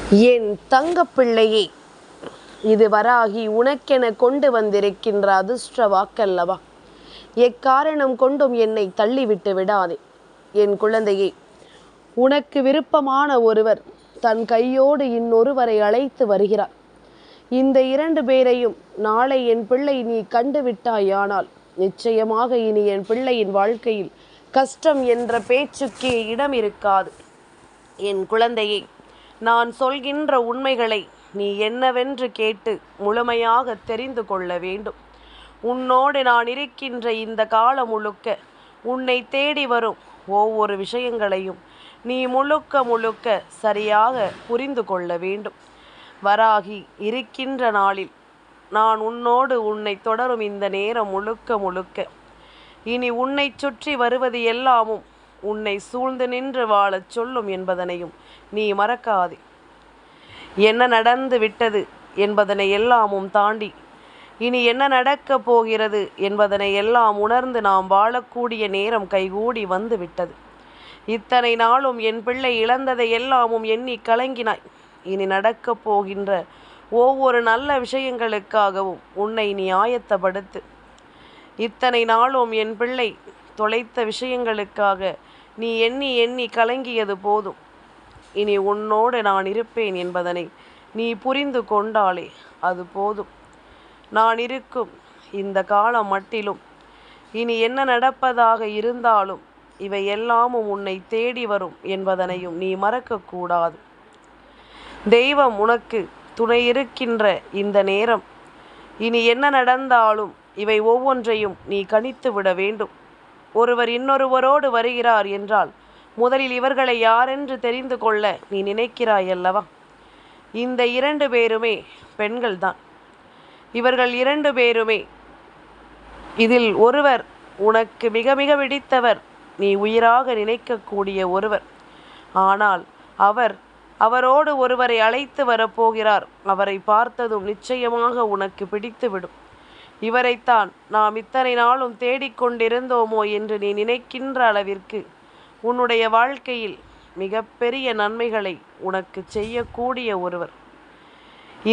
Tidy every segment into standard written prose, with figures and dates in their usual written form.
என் தங்கப்பிள்ளையே, இது வராகி உனக்கென கொண்டு வந்திருக்கின்ற அதிர்ஷ்ட வாக்கல்லவா? எக்காரணம் கொண்டும் என்னை தள்ளிவிட்டு விடாதே. என் குழந்தையே, உனக்கு விருப்பமான ஒருவர் தன் கையோடு இன்னொருவரை அழைத்து வருகிறார். இந்த 2 பேரையும் நாளை என் பிள்ளை நீ கண்டுவிட்டாயானால் நிச்சயமாக இனி என் பிள்ளையின் வாழ்க்கையில் கஷ்டம் என்ற பேச்சுக்கே இடம் இருக்காது. என் குழந்தையே, நான் சொல்கின்ற உண்மைகளை நீ என்னவென்று கேட்டு முழுமையாக தெரிந்து கொள்ள வேண்டும். உன்னோடு நான் இருக்கின்ற இந்த காலம் முழுக்க உன்னை தேடி வரும் ஒவ்வொரு விஷயங்களையும் நீ முழுக்க சரியாக புரிந்து கொள்ள வேண்டும். வராகி இருக்கின்ற நாளில் நான் உன்னை தொடரும் இந்த நேரம் முழுக்க இனி உன்னை சுற்றி வருவது எல்லாமும் உன்னை சூழ்ந்து நின்று வாழச் சொல்லும் என்பதனையும் நீ மறக்காதே. என்ன நடந்து விட்டது என்பதனை எல்லாமும் தாண்டி இனி என்ன நடக்கப் போகிறது என்பதனை எல்லாம் உணர்ந்து நாம் வாழக்கூடிய நேரம் கைகூடி வந்து விட்டது. இத்தனை நாளும் என் பிள்ளை இழந்ததை எல்லாமும் எண்ணி கலங்கினாய். இனி நடக்கப் போகின்ற ஒவ்வொரு நல்ல விஷயங்களுக்காகவும் உன்னை நீ ஆயத்தப்படுத்து. இத்தனை நாளும் என் பிள்ளை தொலைத்த விஷயங்களுக்காக நீ எண்ணி கலங்கியது போதும். இனி உன்னோடு நான் இருப்பேன் என்பதனை நீ புரிந்து கொண்டாலே அது போதும். நான் இருக்கும் இந்த காலம் மட்டிலும் இனி என்ன நடப்பதாக இருந்தாலும் இவை எல்லாமும் உன்னை தேடி வரும் என்பதனையும் நீ மறக்கக்கூடாது. தெய்வம் உனக்கு துணை இருக்கின்ற இந்த நேரம் இனி என்ன நடந்தாலும் இவை ஒவ்வொன்றையும் நீ கணித்து விட வேண்டும். ஒருவர் இன்னொருவரோடு வருகிறார் என்றால் முதலில் இவர்களை யாரென்று தெரிந்து கொள்ள நீ நினைக்கிறாய் அல்லவா? இந்த 2 பேருமே பெண்கள்தான். இவர்கள் 2 பேருமே இதில் ஒருவர் உனக்கு மிக பிடித்தவர், நீ உயிராக நினைக்கக்கூடிய ஒருவர். ஆனால் அவரோடு ஒருவரை அழைத்து வரப்போகிறார். அவரை பார்த்ததும் நிச்சயமாக உனக்கு பிடித்துவிடும். இவரைத்தான் நாம் இத்தனை நாளும் தேடிக்கொண்டிருந்தோமோ என்று நீ நினைக்கின்ற அளவிற்கு உன்னுடைய வாழ்க்கையில் மிகப்பெரிய நன்மைகளை உனக்கு செய்யக்கூடிய ஒருவர்.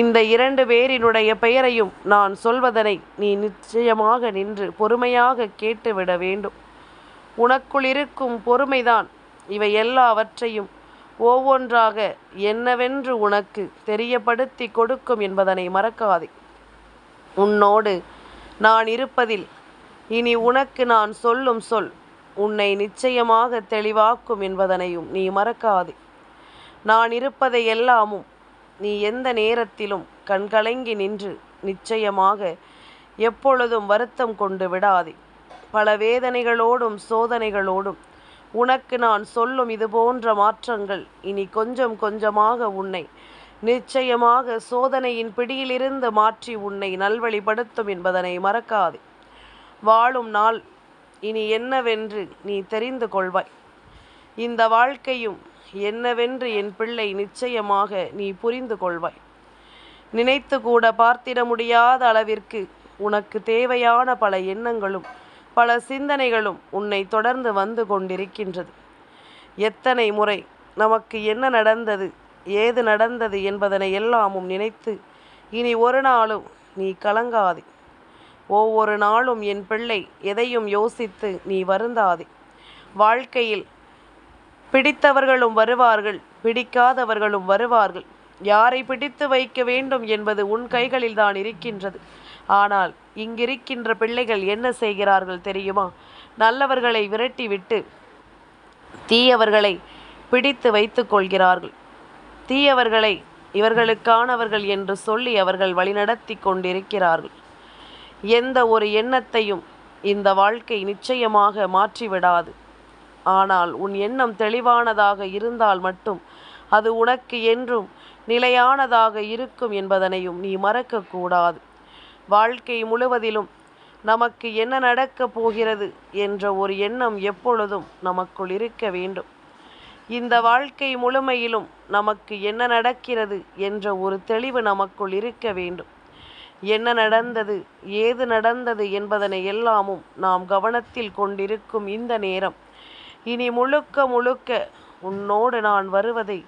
இந்த 2 பேரினுடைய பெயரையும் நான் சொல்வதனை நீ நிச்சயமாக நின்று பொறுமையாக கேட்டுவிட வேண்டும். உனக்குள் இருக்கும் பொறுமைதான் இவை எல்லாவற்றையும் ஒவ்வொன்றாக என்னவென்று உனக்கு தெரியப்படுத்தி கொடுக்கும் என்பதனை மறக்காதே. உன்னோடு நான் இருப்பதில் இனி உனக்கு நான் சொல்லும் சொல் உன்னை நிச்சயமாக தெளிவாக்கும் என்பதனையும் நீ மறக்காதே. நான் இருப்பதை எல்லாமும் நீ எந்த நேரத்திலும் கண்கலங்கி நின்று நிச்சயமாக எப்பொழுதும் வருத்தம் கொண்டு விடாதே. பல வேதனைகளோடும் சோதனைகளோடும் உனக்கு நான் சொல்லும் இது போன்ற மாற்றங்கள் இனி கொஞ்சமாக உன்னை நிச்சயமாக சோதனையின் பிடியிலிருந்து மாற்றி உன்னை நல்வழிப்படுத்தும் என்பதனை மறக்காதே. வாழும் நாள் இனி என்னவென்று நீ தெரிந்து கொள்வாய். இந்த வாழ்க்கையும் என்னவென்று என் பிள்ளை நிச்சயமாக நீ புரிந்து கொள்வாய். நினைத்து கூட பார்த்திட முடியாத அளவிற்கு உனக்கு தேவையான பல எண்ணங்களும் பல சிந்தனைகளும் உன்னை தொடர்ந்து வந்து கொண்டிருக்கின்றது. எத்தனை முறை நமக்கு என்ன நடந்தது, ஏது நடந்தது என்பதனை எல்லாமும் நினைத்து இனி ஒரு நாளும் நீ கலங்காதே. ஒவ்வொரு நாளும் என் பிள்ளை எதையும் யோசித்து நீ வருந்தாதே. வாழ்க்கையில் பிடித்தவர்களும் வருவார்கள், பிடிக்காதவர்களும் வருவார்கள். யாரை பிடித்து வைக்க வேண்டும் என்பது உன் கைகளில் தான் இருக்கின்றது. ஆனால் இங்கிருக்கின்ற பிள்ளைகள் என்ன செய்கிறார்கள் தெரியுமா? நல்லவர்களை விரட்டிவிட்டு தீயவர்களை பிடித்து வைத்து கொள்கிறார்கள். தீயவர்களை இவர்களுக்கானவர்கள் என்று சொல்லி அவர்கள் வழிநடத்தி கொண்டிருக்கிறார்கள். எந்த ஒரு எண்ணத்தையும் இந்த வாழ்க்கை நிச்சயமாக மாற்றிவிடாது. ஆனால் உன் எண்ணம் தெளிவானதாக இருந்தால் மட்டும் அது உனக்கு என்றும் நிலையானதாக இருக்கும் என்பதனையும் நீ மறக்கக்கூடாது. வாழ்க்கை முழுவதிலும் நமக்கு என்ன நடக்கப் போகிறது என்ற ஒரு எண்ணம் எப்பொழுதும் நமக்குள் இருக்க வேண்டும். இந்த வாழ்க்கை முழுமையிலும் நமக்கு என்ன நடக்கிறது என்ற ஒரு தெளிவு நமக்குள் இருக்க வேண்டும். என்ன நடந்தது, ஏது நடந்தது என்பதனை எல்லாமும் நாம் கவனத்தில் கொண்டிருக்கும் இந்த நேரம் இனி முழுக்க உன்னோடு நான் வருவதை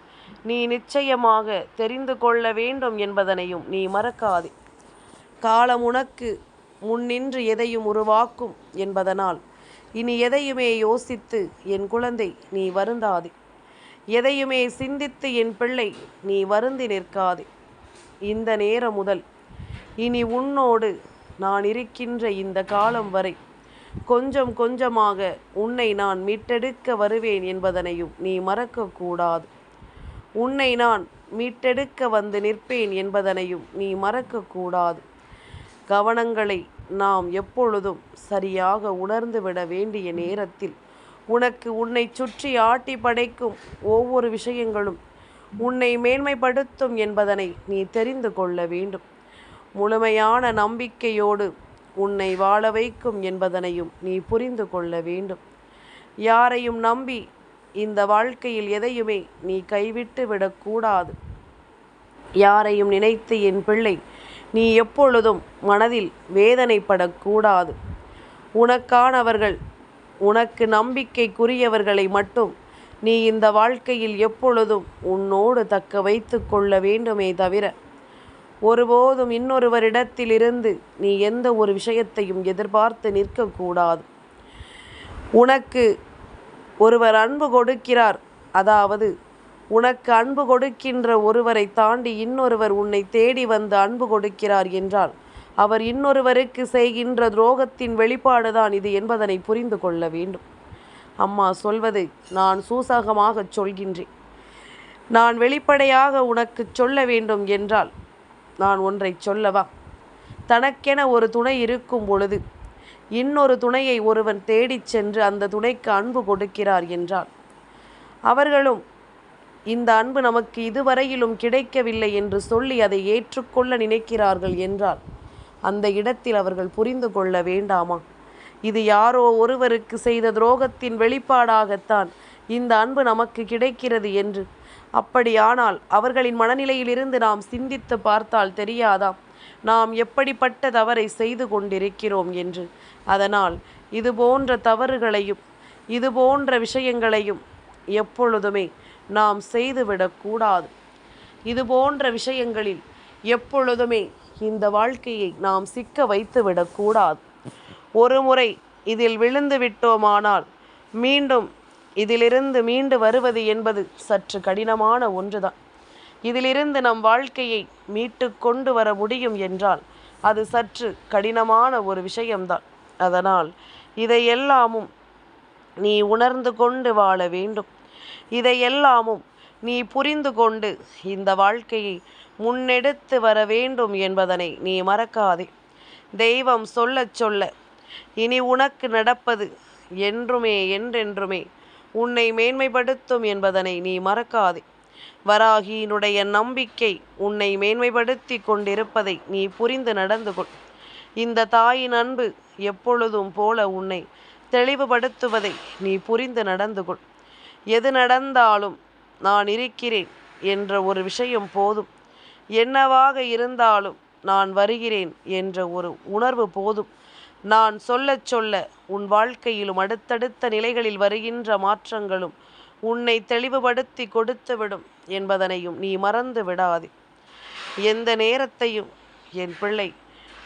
நீ நிச்சயமாக தெரிந்து கொள்ள வேண்டும் என்பதனையும் நீ மறக்காதே. காலம் உனக்கு முன்னின்று எதையும் உருவாக்கும் என்பதனால் இனி எதையுமே யோசித்து என் குழந்தை நீ வருந்தாதே. எதையுமே சிந்தித்து என் பிள்ளை நீ வருந்தி நிற்காதே. இந்த நேரம் முதல் இனி உன்னோடு நான் இருக்கின்ற இந்த காலம் வரை கொஞ்சம் கொஞ்சமாக உன்னை நான் மீட்டெடுக்க வருவேன் என்பதனையும் நீ மறக்கக்கூடாது. உன்னை நான் மீட்டெடுக்க வந்து நிற்பேன் என்பதனையும் நீ மறக்கக்கூடாது. கவனங்களை நாம் எப்பொழுதும் சரியாக உணர்ந்துவிட வேண்டிய நேரத்தில் உனக்கு உன்னை சுற்றி ஆட்டி படைக்கும் ஒவ்வொரு விஷயங்களும் உன்னை மேன்மைப்படுத்தும் என்பதனை நீ தெரிந்து கொள்ள வேண்டும். முழுமையான நம்பிக்கையோடு உன்னை வாழ வைக்கும் என்பதனையும் நீ புரிந்து கொள்ள வேண்டும். யாரையும் நம்பி இந்த வாழ்க்கையில் எதையுமே நீ கைவிட்டு விடக்கூடாது. யாரையும் நினைத்து என் பிள்ளை நீ எப்பொழுதும் மனதில் வேதனைப்படக்கூடாது. உனக்கானவர்கள், உனக்கு நம்பிக்கைக்குரியவர்களை மட்டும் நீ இந்த வாழ்க்கையில் எப்பொழுதும் உன்னோடு தக்க வைத்து கொள்ள வேண்டுமே தவிர ஒருபோதும் இன்னொருவரிடத்திலிருந்து நீ எந்த ஒரு விஷயத்தையும் எதிர்பார்த்து நிற்கக்கூடாது. உனக்கு ஒருவர் அன்பு கொடுக்கிறார், அதாவது உனக்கு அன்பு கொடுக்கின்ற ஒருவரை தாண்டி இன்னொருவர் உன்னை தேடி வந்து அன்பு கொடுக்கிறார் என்றால் அவர் இன்னொருவருக்கு செய்கின்ற துரோகத்தின் வெளிப்பாடுதான் இது என்பதனை புரிந்து கொள்ள வேண்டும். அம்மா சொல்வது நான் சூசகமாக சொல்கின்றேன். நான் வெளிப்படையாக உனக்கு சொல்ல வேண்டும் என்றால் நான் ஒன்றை சொல்லவா? தனக்கென ஒரு துணை இருக்கும் பொழுது இன்னொரு துணையை ஒருவன் தேடிச் சென்று அந்த துணைக்கு அன்பு கொடுக்கிறார் என்றால் அவர்களும் இந்த அன்பு நமக்கு இதுவரையிலும் கிடைக்கவில்லை என்று சொல்லி அதை ஏற்றுக்கொள்ள நினைக்கிறார்கள் என்றால் அந்த இடத்தில் அவர்கள் புரிந்து கொள்ள வேண்டாமா? இது யாரோ ஒருவருக்கு செய்த துரோகத்தின் வெளிப்பாடாகத்தான் இந்த அன்பு நமக்கு கிடைக்கிறது என்று. அப்படியானால் அவர்களின் மனநிலையிலிருந்து நாம் சிந்தித்து பார்த்தால் தெரியாதாம் நாம் எப்படிப்பட்ட தவறை செய்து கொண்டிருக்கிறோம் என்று. அதனால் இது போன்ற தவறுகளையும் இது போன்ற விஷயங்களையும் எப்பொழுதுமே நாம் செய்துவிடக்கூடாது. இது போன்ற விஷயங்களில் எப்பொழுதுமே இந்த வாழ்க்கையை நாம் சிக்க வைத்து விடக்கூடாது. ஒரு முறை இதில் விழுந்து விட்டோமானால் மீண்டும் இதிலிருந்து மீண்டு வருவது என்பது சற்று கடினமான ஒன்றுதான். இதிலிருந்து நம் வாழ்க்கையை மீட்டு கொண்டு வர முடியும் என்றால் அது சற்று கடினமான ஒரு விஷயம்தான். அதனால் இதையெல்லாமும் நீ உணர்ந்து கொண்டு வாழ வேண்டும். இதையெல்லாமும் நீ புரிந்து கொண்டு இந்த வாழ்க்கையை முன்னெடுத்து வர வேண்டும் என்பதனை நீ மறக்காதே. தெய்வம் சொல்ல சொல்ல இனி உனக்கு நடப்பது என்றுமே என்றென்றுமே உன்னை மேன்மைப்படுத்தும் என்பதனை நீ மறக்காதே. வராகியினுடைய நம்பிக்கை உன்னை மேன்மைப்படுத்தி கொண்டிருப்பதை நீ புரிந்து நடந்து கொள். இந்த தாயின் அன்பு எப்பொழுதும் போல உன்னை தெளிவுபடுத்துவதை நீ புரிந்து நடந்து கொள். எது நடந்தாலும் நான் இருக்கிறேன் என்ற ஒரு விஷயம் போதும். என்னவாக இருந்தாலும் நான் வருகிறேன் என்ற ஒரு உணர்வு போதும். நான் சொல்ல சொல்ல உன் வாழ்க்கையிலும் அடுத்தடுத்த நிலைகளில் வருகின்ற மாற்றங்களும் உன்னை தெளிவுபடுத்தி கொடுத்துவிடும் என்பதனையும் நீ மறந்து விடாதே. எந்த நேரத்தையும் என் பிள்ளை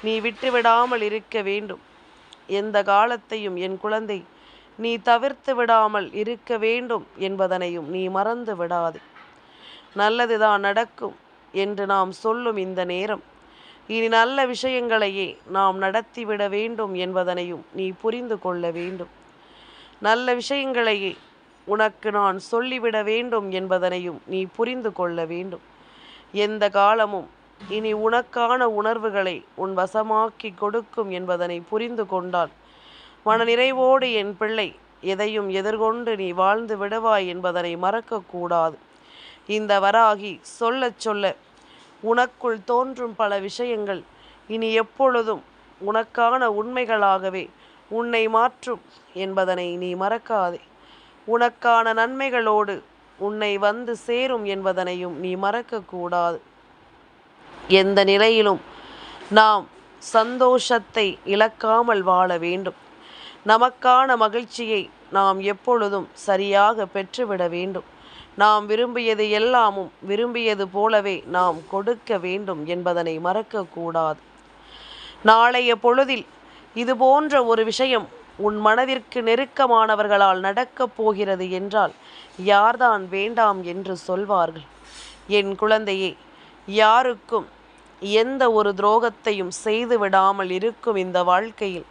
நீ விட்டுவிடாமல் இருக்க வேண்டும். எந்த காலத்தையும் என் குழந்தை நீ தவிர்த்து விடாமல் இருக்க வேண்டும் என்பதனையும் நீ மறந்து விடாதே. நல்லதுதான் நடக்கும் என்று நாம் சொல்லும் இந்த நேரம் இனி நல்ல விஷயங்களையே நாம் நடத்திவிட வேண்டும் என்பதனையும் நீ புரிந்து கொள்ள வேண்டும். நல்ல விஷயங்களையே உனக்கு நான் சொல்லிவிட வேண்டும் என்பதனையும் நீ புரிந்து கொள்ள வேண்டும். எந்த காலமும் இனி உனக்கான உணர்வுகளை உன் வசமாக்கி கொடுக்கும் என்பதனை புரிந்து கொண்டால் மனநிறைவோடு என் பிள்ளை எதையும் எதிர்கொண்டு நீ வாழ்ந்து விடுவாய் என்பதனை மறக்கக்கூடாது. இந்த வராகி சொல்ல சொல்ல உனக்குள் தோன்றும் பல விஷயங்கள் இனி எப்பொழுதும் உனக்கான உண்மைகளாகவே உன்னை மாற்றும் என்பதனை நீ மறக்காதே. உனக்கான நன்மைகளோடு உன்னை வந்து சேரும் என்பதனையும் நீ மறக்கக்கூடாது. எந்த நிலையிலும் நாம் சந்தோஷத்தை இழக்காமல் வாழ வேண்டும். நமக்கான மகிழ்ச்சியை நாம் எப்பொழுதும் சரியாக பெற்றுவிட வேண்டும். நாம் விரும்பியது எல்லாமும் விரும்பியது போலவே நாம் கொடுக்க வேண்டும் என்பதனை மறக்கக்கூடாது. நாளைய பொழுதில் இது போன்ற ஒரு விஷயம் உன் மனதிற்கு நெருக்கமானவர்களால் நடக்கப் போகிறது என்றால் யார்தான் வேண்டாம் என்று சொல்வார்கள்? என் குழந்தையே, யாருக்கும் எந்த ஒரு துரோகத்தையும் செய்து விடாமல் இருக்கும் இந்த வாழ்க்கையில்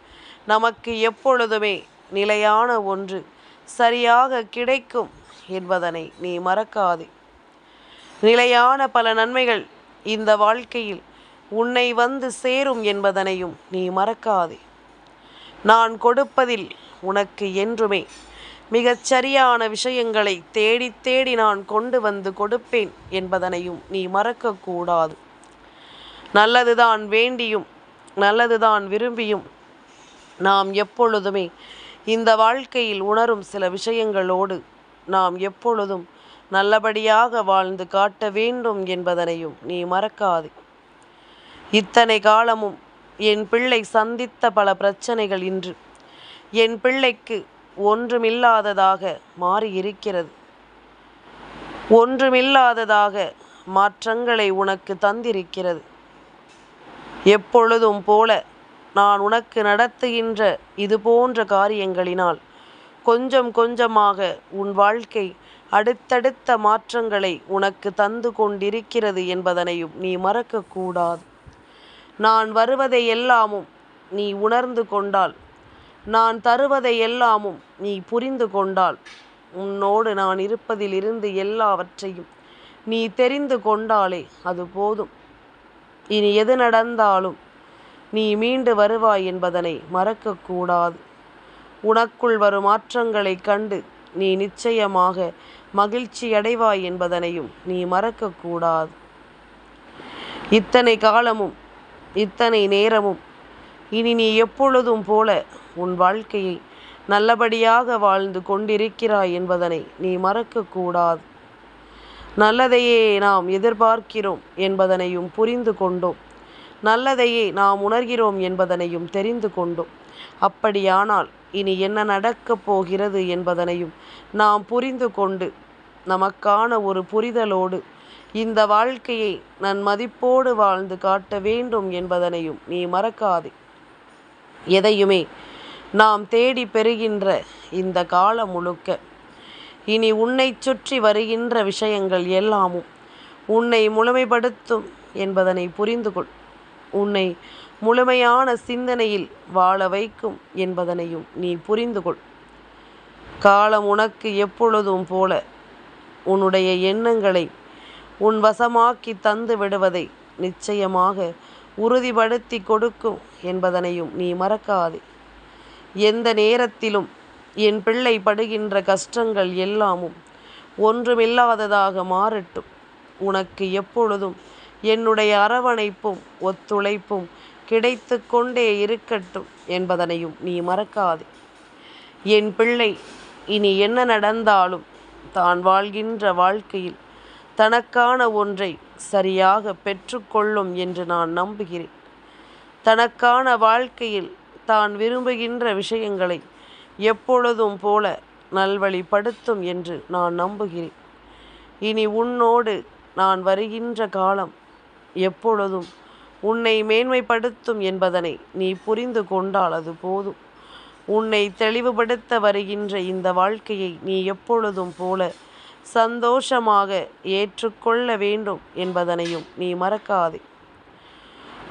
நமக்கு எப்பொழுதுமே நிலையான ஒன்று சரியாக கிடைக்கும் என்பதனை நீ மறக்காதே. நிலையான பல நன்மைகள் இந்த வாழ்க்கையில் உன்னை வந்து சேரும் என்பதனையும் நீ மறக்காதே. நான் கொடுப்பதில் உனக்கு என்றுமே மிகச் சரியான விஷயங்களை தேடி தேடி நான் கொண்டு வந்து கொடுப்பேன் என்பதனையும் நீ மறக்கக்கூடாது. நல்லதுதான் வேண்டியும் நல்லதுதான் விரும்பியும் நாம் எப்பொழுதுமே இந்த வாழ்க்கையில் உணரும் சில விஷயங்களோடு நாம் எப்பொழுதும் நல்லபடியாக வாழ்ந்து காட்ட வேண்டும் என்பதனையும் நீ மறக்காதே. இத்தனை காலமும் என் பிள்ளை சந்தித்த பல பிரச்சனைகள் இன்று என் பிள்ளைக்கு ஒன்றுமில்லாததாக மாறியிருக்கிறது. ஒன்றுமில்லாததாக மாற்றங்களை உனக்கு தந்திருக்கிறது. எப்பொழுதும் போல நான் உனக்கு நடத்துகின்ற இது போன்ற காரியங்களினால் கொஞ்சம் கொஞ்சமாக உன் வாழ்க்கை அடுத்தடுத்த மாற்றங்களை உனக்கு தந்து கொண்டிருக்கிறது என்பதனையும் நீ மறக்கக்கூடாது. நான் வருவதை எல்லாமும் நீ உணர்ந்து கொண்டால், நான் தருவதை எல்லாமும் நீ புரிந்து கொண்டால், உன்னோடு நான் இருப்பதிலிருந்து எல்லாவற்றையும் நீ தெரிந்து கொண்டாலே அது போதும். இனி எது நடந்தாலும் நீ மீண்டு வருவாய் என்பதனை மறக்கக்கூடாது. உனக்குள் வரும் மாற்றங்களை கண்டு நீ நிச்சயமாக மகிழ்ச்சி அடைவாய் என்பதனையும் நீ மறக்கக்கூடாது. இத்தனை காலமும் இத்தனை நேரமும் இனி நீ எப்பொழுதும் போல உன் வாழ்க்கையை நல்லபடியாக வாழ்ந்து கொண்டிருக்கிறாய் என்பதனை நீ மறக்கக்கூடாது. நல்லதையே நாம் எதிர்பார்க்கிறோம் என்பதனையும் புரிந்து கொண்டோம். நல்லதையே நாம் உணர்கிறோம் என்பதனையும் தெரிந்து கொண்டோம். அப்படியானால் இனி என்ன நடக்கப் போகிறது என்பதனையும் நாம் புரிந்து கொண்டு நமக்கான ஒரு புரிதலோடு இந்த வாழ்க்கையை நன்மதிப்போடு வாழ்ந்து காட்ட வேண்டும் என்பதனையும் நீ மறக்காதே. எதையுமே நாம் தேடி பெறுகின்ற இந்த காலம் முழுக்க இனி உன்னை சுற்றி வருகின்ற விஷயங்கள் எல்லாமும் உன்னை முழுமைப்படுத்தும் என்பதனை புரிந்து கொள். உன்னை முழுமையான சிந்தனையில் வாழ வைக்கும் என்பதனையும் நீ புரிந்து கொள். காலம் உனக்கு எப்பொழுதும் போல உன்னுடைய எண்ணங்களை உன் வசமாக்கி தந்து விடுவதை நிச்சயமாக உறுதிப்படுத்தி கொடுக்கும் என்பதனையும் நீ மறக்காதே. எந்த நேரத்திலும் என் பிள்ளை படுகின்ற கஷ்டங்கள் எல்லாமும் ஒன்றுமில்லாததாக மாறட்டும். உனக்கு எப்பொழுதும் என்னுடைய அரவணைப்பும் ஒத்துழைப்பும் கிடைத்து கொண்டே இருக்கட்டும் என்பதனையும் நீ மறக்காதே. என் பிள்ளை இனி என்ன நடந்தாலும் தான் வாழ்கின்ற வாழ்க்கையில் தனக்கான ஒன்றை சரியாக பெற்றுக்கொள்ளும் என்று நான் நம்புகிறேன். தனக்கான வாழ்க்கையில் தான் விரும்புகின்ற விஷயங்களை எப்பொழுதும் போல நல்வழிப்படுத்தும் என்று நான் நம்புகிறேன். இனி உன்னோடு நான் வருகின்ற காலம் எப்பொழுதும் உன்னை மேன்மைப்படுத்தும் என்பதனை நீ புரிந்து கொண்டால் அது போதும். உன்னை தெளிவுபடுத்த வருகின்ற இந்த வாழ்க்கையை நீ எப்பொழுதும் போல சந்தோஷமாக ஏற்றுக்கொள்ள வேண்டும் என்பதனையும் நீ மறக்காதே.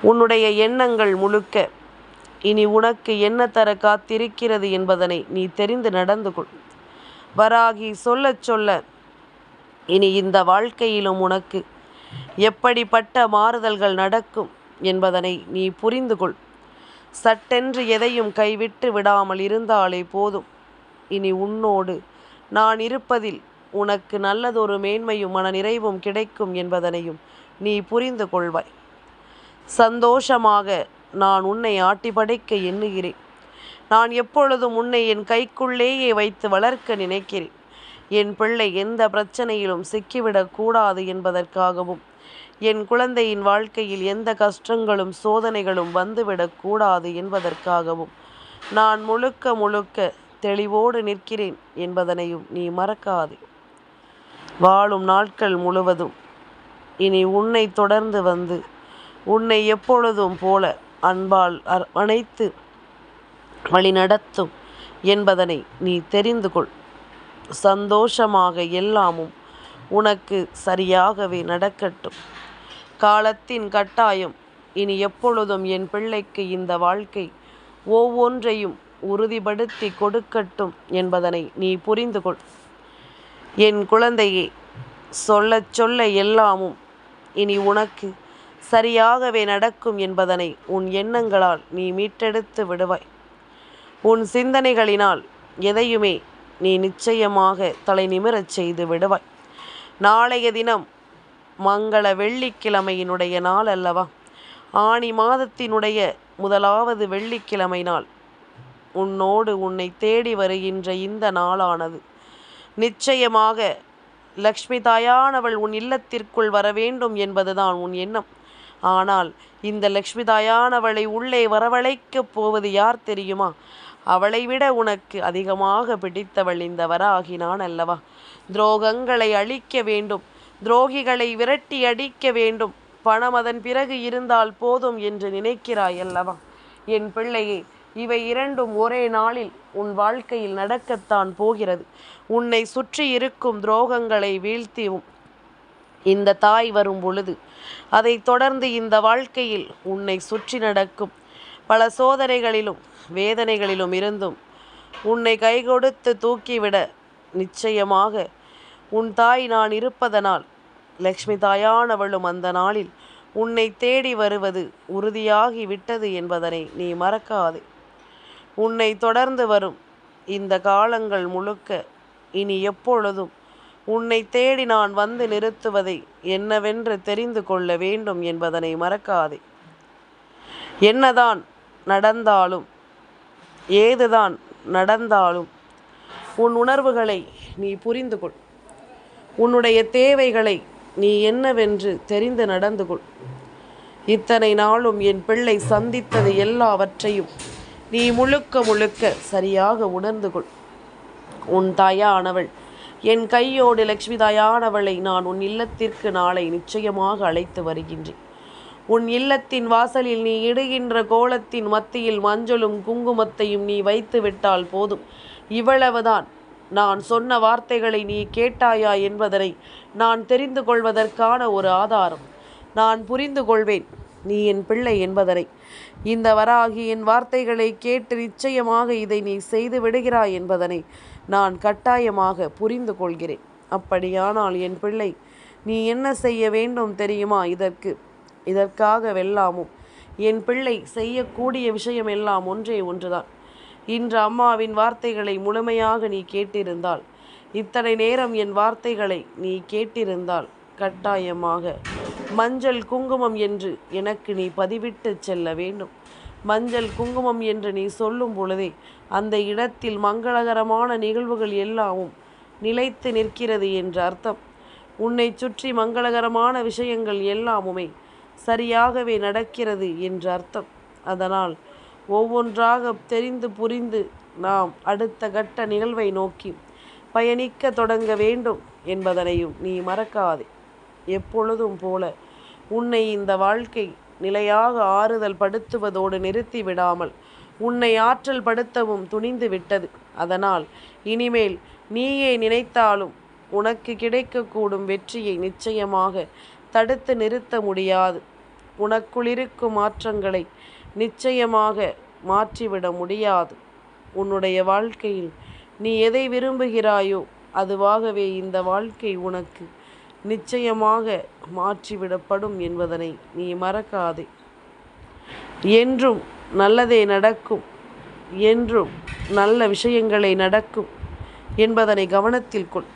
உன்னுடைய எண்ணங்கள் முழுக்க இனி உனக்கு என்ன தர காத்திருக்கிறது என்பதனை நீ தெரிந்து நடந்து கொள். வராகி சொல்ல சொல்ல இனி இந்த வாழ்க்கையிலும் உனக்கு எப்படிப்பட்ட மாறுதல்கள் நடக்கும் என்பதனை நீ புரிந்து கொள். சட்டென்று எதையும் கைவிட்டு விடாமல் இருந்தாலே போதும். இனி உன்னோடு நான் இருப்பதில் உனக்கு நல்லதொரு மேன்மையும் மன நிறைவும் கிடைக்கும் என்பதனையும் நீ புரிந்து கொள்வாய். சந்தோஷமாக நான் உன்னை ஆட்டி படைக்க எண்ணுகிறேன். நான் எப்பொழுதும் உன்னை என் கைக்குள்ளேயே வைத்து வளர்க்க நினைக்கிறேன். என் பிள்ளை எந்த பிரச்சனையிலும் சிக்கிவிடக் கூடாது என்பதற்காகவும், என் குழந்தையின் வாழ்க்கையில் எந்த கஷ்டங்களும் சோதனைகளும் வந்துவிடக் கூடாது என்பதற்காகவும் நான் முழுக்க முழுக்க தெளிவோடு நிற்கிறேன் என்பதனையும் நீ மறக்காதே. வாழும் நாட்கள் முழுவதும் இனி உன்னை தொடர்ந்து வந்து உன்னை எப்பொழுதும் போல அன்பால் அணைத்து வழிநடத்தும் என்பதனை நீ தெரிந்து கொள். சந்தோஷமாக எல்லாமும் உனக்கு சரியாகவே நடக்கட்டும். காலத்தின் கட்டாயம் இனி எப்பொழுதும் என் பிள்ளைக்கு இந்த வாழ்க்கை ஒவ்வொன்றையும் உறுதிப்படுத்தி கொடுக்கட்டும் என்பதனை நீ புரிந்து கொள். என் குழந்தையே, சொல்ல சொல்ல எல்லாமும் இனி உனக்கு சரியாகவே நடக்கும் என்பதனை உன் எண்ணங்களால் நீ மீட்டெடுத்து விடுவாய். உன் சிந்தனைகளினால் எதையுமே நீ நிச்சயமாக தலை நிமிரச் செய்து விடுவாய். நாளைய தினம் மங்கள வெள்ளிக்கிழமையினுடைய நாள் அல்லவா? ஆனி மாதத்தினுடைய முதலாவது வெள்ளிக்கிழமை நாள். உன்னோடு உன்னை தேடி வருகின்ற இந்த நாளானது நிச்சயமாக லக்ஷ்மி தாயானவள் உன் இல்லத்திற்குள் வர வேண்டும் என்பதுதான் உன் எண்ணம். ஆனால் இந்த லக்ஷ்மி தாயானவளை உள்ளே வரவழைக்கப் போவது யார் தெரியுமா? அவளை விட உனக்கு அதிகமாக பிடித்தவள் இந்த வராகி நான் அல்லவா? துரோகங்களை அழிக்க வேண்டும், துரோகிகளை விரட்டி அடிக்க வேண்டும், பணம் அதன் பிறகு இருந்தால் போதும் என்று நினைக்கிறாய் அல்லவா? என் பிள்ளையே, இவை இரண்டும் ஒரே நாளில் உன் வாழ்க்கையில் நடக்கத்தான் போகிறது. உன்னை சுற்றி இருக்கும் துரோகங்களை வீழ்த்தியும் இந்த தாய் வரும் பொழுது அதை தொடர்ந்து இந்த வாழ்க்கையில் உன்னை சுற்றி நடக்கும் பல சோதனைகளிலும் வேதனைகளிலும் இருந்தும் உன்னை கைகொடுத்து தூக்கிவிட நிச்சயமாக உன் தாய் நான் இருப்பதனால் லக்ஷ்மி தாயானவளும் அந்த நாளில் உன்னை தேடி வருவது உறுதியாகி விட்டது என்பதனை நீ மறக்காதே. உன்னை தொடர்ந்து வரும் இந்த காலங்கள் முழுக்க இனி எப்பொழுதும் உன்னை தேடி நான் வந்து நிறுத்துவதை என்னவென்று தெரிந்து கொள்ள வேண்டும் என்பதனை மறக்காதே. என்னதான் நடந்தாலும் ஏதுதான் நடந்தாலும் உன் உணர்வுகளை நீ புரிந்து கொள். உன்னுடைய தேவைகளை நீ என்னவென்று தெரிந்து நடந்து கொள். இத்தனை நாளும் என் பிள்ளை சந்தித்தது எல்லாவற்றையும் நீ முழுக்க முழுக்க சரியாக உணர்ந்து கொள். உன் தாயானவள் என் கையோடு லக்ஷ்மி தாயானவளை நான் உன் இல்லத்திற்கு நாளை நிச்சயமாக அழைத்து வருகின்றேன். உன் இல்லத்தின் வாசலில் நீ இடுகின்ற கோலத்தின் மத்தியில் மஞ்சளும் குங்குமத்தையும் நீ வைத்து விட்டால் போதும். இவ்வளவுதான். நான் சொன்ன வார்த்தைகளை நீ கேட்டாயா என்பதனை நான் தெரிந்து கொள்வதற்கான ஒரு ஆதாரம். நான் புரிந்து கொள்வேன் நீ என் பிள்ளை என்பதனை. இந்த வராகி என் வார்த்தைகளை கேட்டு நிச்சயமாக இதை நீ செய்து விடுகிறாய் என்பதனை நான் கட்டாயமாக புரிந்து கொள்கிறேன். அப்படியானால் என் பிள்ளை, நீ என்ன செய்ய வேண்டும் தெரியுமா? இதற்காக வெல்லாமும் என் பிள்ளை செய்யக்கூடிய விஷயம் எல்லாம் ஒன்றே ஒன்றுதான். இன்று அம்மாவின் வார்த்தைகளை முழுமையாக நீ கேட்டிருந்தால், இத்தனை நேரம் என் வார்த்தைகளை நீ கேட்டிருந்தால், கட்டாயமாக மஞ்சள் குங்குமம் என்று எனக்கு நீ பதிவிட்டு செல்ல வேண்டும். மஞ்சள் குங்குமம் என்று நீ சொல்லும் பொழுதே அந்த இடத்தில் மங்களகரமான நிகழ்வுகள் எல்லாமும் நிலைத்து நிற்கிறது என்று அர்த்தம். உன்னை சுற்றி மங்களகரமான விஷயங்கள் எல்லாமுமே சரியாகவே நடக்கிறது என்று அர்த்தம். அதனால் ஒவ்வொன்றாக தெரிந்து புரிந்து நாம் அடுத்த கட்ட நிகழ்வை நோக்கி பயணிக்க தொடங்க வேண்டும் என்பதனையும் நீ மறக்காதே. எப்பொழுதும் போல உன்னை இந்த வாழ்க்கை நிலையாக ஆறுதல் படுத்துவதோடு நிறுத்தி விடாமல் உன்னை ஆற்றல் படுத்தவும் துணிந்து விட்டது. அதனால் இனிமேல் நீயே நினைத்தாலும் உனக்கு கிடைக்கக்கூடும் வெற்றியை நிச்சயமாக தடுத்து நிறுத்த முடியாது. உனக்குள் இருக்கும் மாற்றங்களை நிச்சயமாக மாற்றிவிட முடியாது. உன்னுடைய வாழ்க்கையில் நீ எதை விரும்புகிறாயோ அதுவாகவே இந்த வாழ்க்கை உனக்கு நிச்சயமாக மாற்றிவிடப்படும் என்பதனை நீ மறக்காதே. என்றும் நல்லதே நடக்கும், என்றும் நல்ல விஷயங்களே நடக்கும் என்பதனை கவனத்தில் கொள்.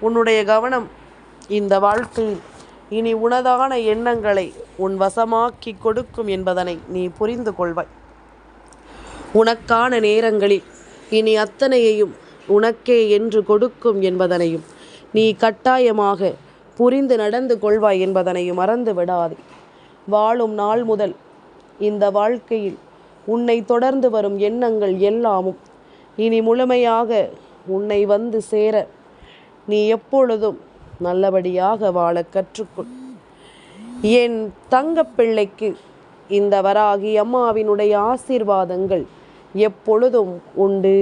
உன்னுடைய கவனம் இந்த வாழ்க்கையில் இனி உனதான எண்ணங்களை உன் வசமாக்கி கொடுக்கும் என்பதனை நீ புரிந்து கொள்வாய். உனக்கான நேரங்களில் இனி அத்தனையையும் உனக்கே என்று கொடுக்கும் என்பதனையும் நீ கட்டாயமாக புரிந்து நடந்து கொள்வாய் என்பதனையும் மறந்து விடாதே. வாழும் நாள் முதல் இந்த வாழ்க்கையில் உன்னை தொடர்ந்து வரும் எண்ணங்கள் எல்லாமும் இனி முழுமையாக உன்னை வந்து சேர நீ எப்பொழுதும் நல்லபடியாக வாழ கற்றுக்கொள். என் தங்கப்பிள்ளைக்கு இந்த வராகி அம்மாவினுடைய ஆசீர்வாதங்கள் எப்பொழுதும் உண்டு.